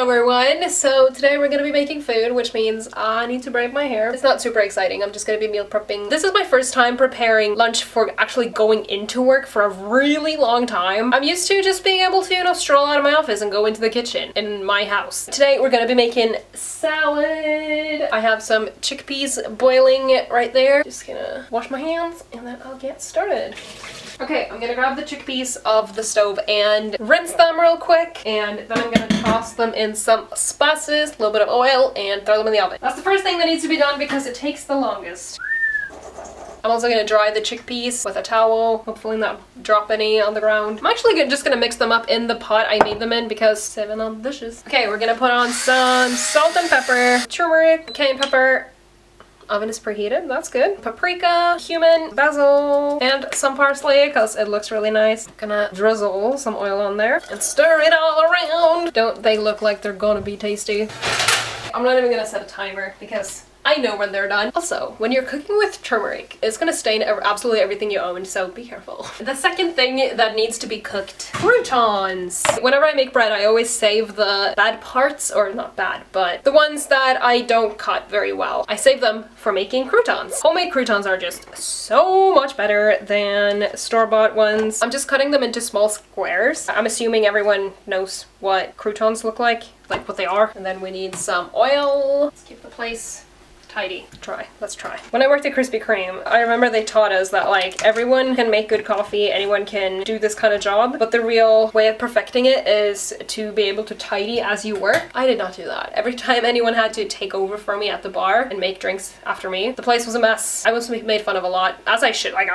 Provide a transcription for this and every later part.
Hello everyone! So today we're gonna be making food, which means I need to braid my hair. It's not super exciting, I'm just gonna be meal prepping. This is my first time preparing lunch for actually going into work for a really long time. I'm used to just being able to, you know, stroll out of my office and go into the kitchen in my house. Today we're gonna be making salad. I have some chickpeas boiling right there. Just gonna wash my hands and then I'll get started. Okay, I'm gonna grab the chickpeas off the stove and rinse them real quick, and then I'm gonna toss them in some spices, a little bit of oil, and throw them in the oven. That's the first thing that needs to be done because it takes the longest. I'm also gonna dry the chickpeas with a towel, hopefully not drop any on the ground. I'm actually just gonna mix them up in the pot I made them in because 7 on the dishes. Okay, we're gonna put on some salt and pepper, turmeric, cayenne pepper. Oven is preheated, that's good. Paprika, cumin, basil, and some parsley because it looks really nice. Gonna drizzle some oil on there and stir it all around. Don't they look like they're gonna be tasty? I'm not even gonna set a timer because I know when they're done. Also, when you're cooking with turmeric, it's gonna stain absolutely everything you own, so be careful. The second thing that needs to be cooked, croutons. Whenever I make bread, I always save the bad parts, or not bad, but the ones that I don't cut very well. I save them for making croutons. Homemade croutons are just so much better than store-bought ones. I'm just cutting them into small squares. I'm assuming everyone knows what croutons look like what they are. And then we need some oil. Let's keep the place tidy. Let's try. When I worked at Krispy Kreme, I remember they taught us that like everyone can make good coffee, anyone can do this kind of job, but the real way of perfecting it is to be able to tidy as you work. I did not do that. Every time anyone had to take over for me at the bar and make drinks after me, the place was a mess. I was made fun of a lot, as I should. Like,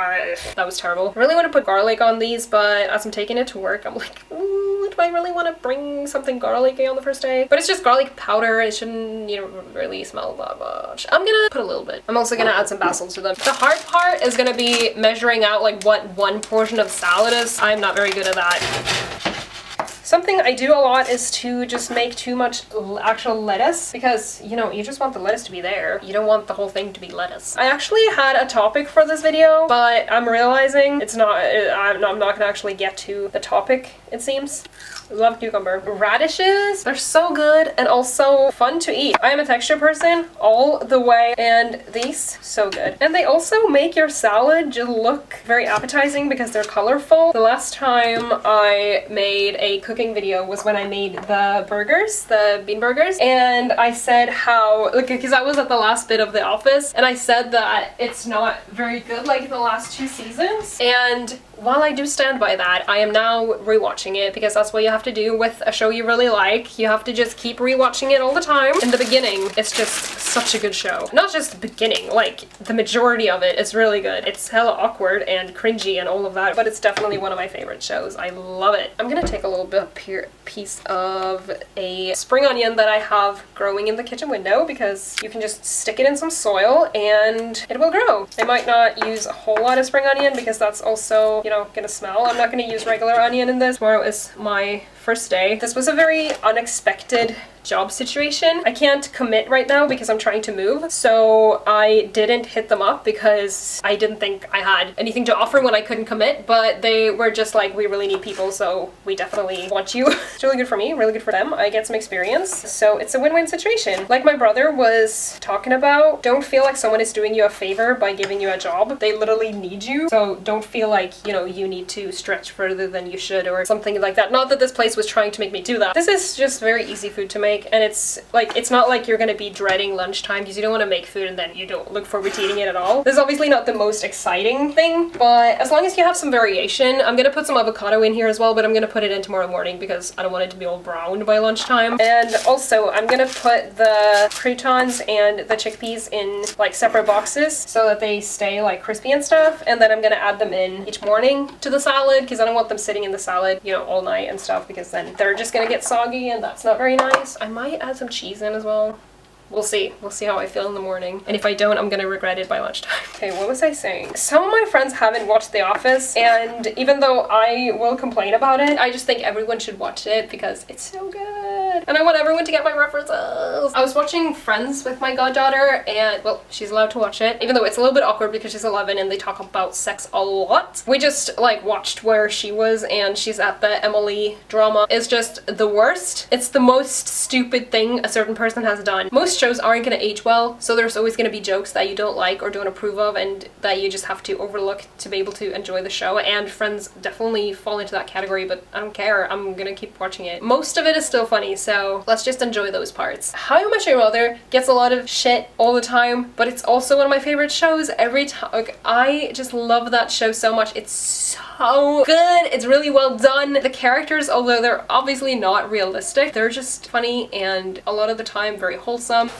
that was terrible. I really want to put garlic on these, but as I'm taking it to work, I'm like, ooh, do I really want to bring something garlicky on the first day? But it's just garlic powder. It shouldn't, you know, really smell that much. I'm gonna put a little bit. I'm also gonna add some basil to them. The hard part is gonna be measuring out like what one portion of salad is. I'm not very good at that. Something I do a lot is to just make too much actual lettuce because, you know, you just want the lettuce to be there. You don't want the whole thing to be lettuce. I actually had a topic for this video, but I'm realizing it's not, I'm not gonna actually get to the topic, it seems. Love cucumber. Radishes, they're so good and also fun to eat. I am a texture person all the way, and these, so good. And they also make your salad just look very appetizing because they're colorful. The last time I made a cooking video was when I made the burgers, the bean burgers, and I said how, like, because I was at the last bit of The Office, and I said that it's not very good like the last 2 seasons, and while I do stand by that, I am now rewatching it because that's what you have to do with a show you really like. You have to just keep rewatching it all the time. In the beginning, it's just such a good show. Not just the beginning, like the majority of it is really good. It's hella awkward and cringy and all of that, but it's definitely one of my favorite shows. I love it. I'm gonna take a little bit piece of a spring onion that I have growing in the kitchen window because you can just stick it in some soil and it will grow. I might not use a whole lot of spring onion because that's also, you know, gonna smell. I'm not gonna use regular onion in this. Tomorrow is my first day. This was a very unexpected job situation. I can't commit right now because I'm trying to move, so I didn't hit them up because I didn't think I had anything to offer when I couldn't commit, but they were just like, we really need people, so we definitely want you. It's really good for me, really good for them. I get some experience, so it's a win-win situation. Like my brother was talking about, don't feel like someone is doing you a favor by giving you a job. They literally need you, so don't feel like, you know, you need to stretch further than you should or something like that. Not that this place was trying to make me do that. This is just very easy food to make, and it's not like you're gonna be dreading lunchtime because you don't want to make food and then you don't look forward to eating it at all. This is obviously not the most exciting thing, but as long as you have some variation. I'm gonna put some avocado in here as well, but I'm gonna put it in tomorrow morning because I don't want it to be all brown by lunchtime. And also I'm gonna put the croutons and the chickpeas in like separate boxes so that they stay like crispy and stuff, and then I'm gonna add them in each morning to the salad because I don't want them sitting in the salad, you know, all night and stuff because then they're just gonna get soggy and that's not very nice. I might add some cheese in as well. We'll see. We'll see how I feel in the morning. And if I don't, I'm gonna regret it by lunchtime. Okay, what was I saying? Some of my friends haven't watched The Office, and even though I will complain about it, I just think everyone should watch it because it's so good. And I want everyone knowing when to get my references. I was watching Friends with my goddaughter and, well, she's allowed to watch it, even though it's a little bit awkward because she's 11 and they talk about sex a lot. We just like watched where she was and she's at the Emily drama. It's just the worst. It's the most stupid thing a certain person has done. Most shows aren't gonna age well, so there's always gonna be jokes that you don't like or don't approve of and that you just have to overlook to be able to enjoy the show, and Friends definitely fall into that category, but I don't care. I'm gonna keep watching it. Most of it is still funny, so let's just enjoy those parts. How I Met Your Mother gets a lot of shit all the time, but it's also one of my favorite shows every time. Like, I just love that show so much. It's so good. It's really well done. The characters, although they're obviously not realistic, they're just funny and a lot of the time very wholesome.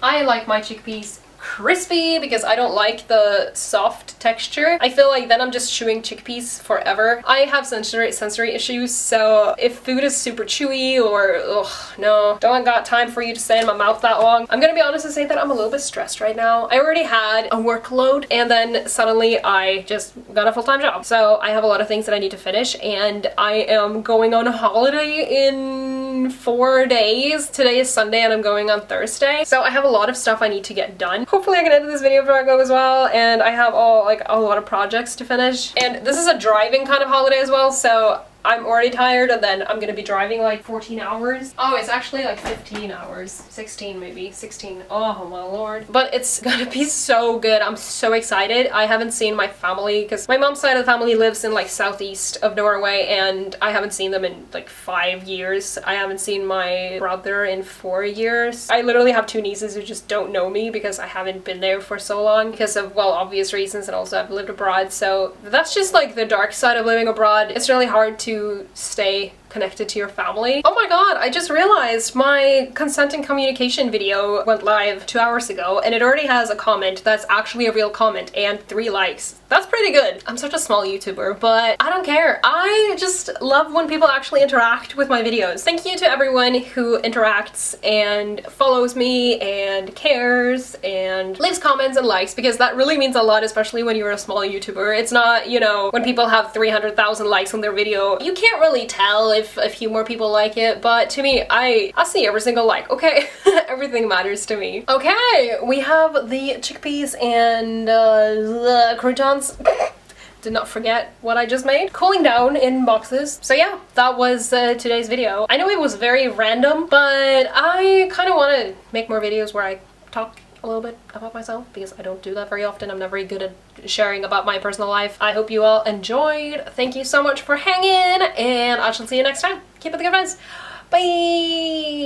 I like my chickpeas crispy because I don't like the soft texture. I feel like then I'm just chewing chickpeas forever. I have sensory issues, so if food is super chewy or ugh, no, don't got time for you to stay in my mouth that long. I'm gonna be honest and say that I'm a little bit stressed right now. I already had a workload and then suddenly I just got a full-time job. So I have a lot of things that I need to finish and I am going on a holiday in 4 days. Today is Sunday and I'm going on Thursday. So I have a lot of stuff I need to get done. Hopefully I can edit this video before I go as well, and I have a lot of projects to finish. And this is a driving kind of holiday as well, so I'm already tired and then I'm gonna be driving like 14 hours. Oh, it's actually like 15 hours. 16 maybe. 16. Oh my lord. But it's gonna be so good. I'm so excited. I haven't seen my family because my mom's side of the family lives in like southeast of Norway and I haven't seen them in like 5 years. I haven't seen my brother in 4 years. I literally have 2 nieces who just don't know me because I haven't been there for so long because of, well, obvious reasons, and also I've lived abroad. So that's just like the dark side of living abroad. It's really hard to stay connected to your family. Oh my god, I just realized my consent and communication video went live 2 hours ago and it already has a comment that's actually a real comment and 3 likes. That's pretty good. I'm such a small YouTuber, but I don't care. I just love when people actually interact with my videos. Thank you to everyone who interacts and follows me and cares and leaves comments and likes, because that really means a lot, especially when you're a small YouTuber. It's not, you know, when people have 300,000 likes on their video, you can't really tell if a few more people like it, but to me, I see every single like, okay? Everything matters to me. Okay, we have the chickpeas and the croutons. Did not forget what I just made. Cooling down in boxes. So yeah, that was today's video. I know it was very random, but I kind of want to make more videos where I talk a little bit about myself because I don't do that very often. I'm not very good at sharing about my personal life. I hope you all enjoyed. Thank you so much for hanging and I shall see you next time. Keep it the good, friends. Bye!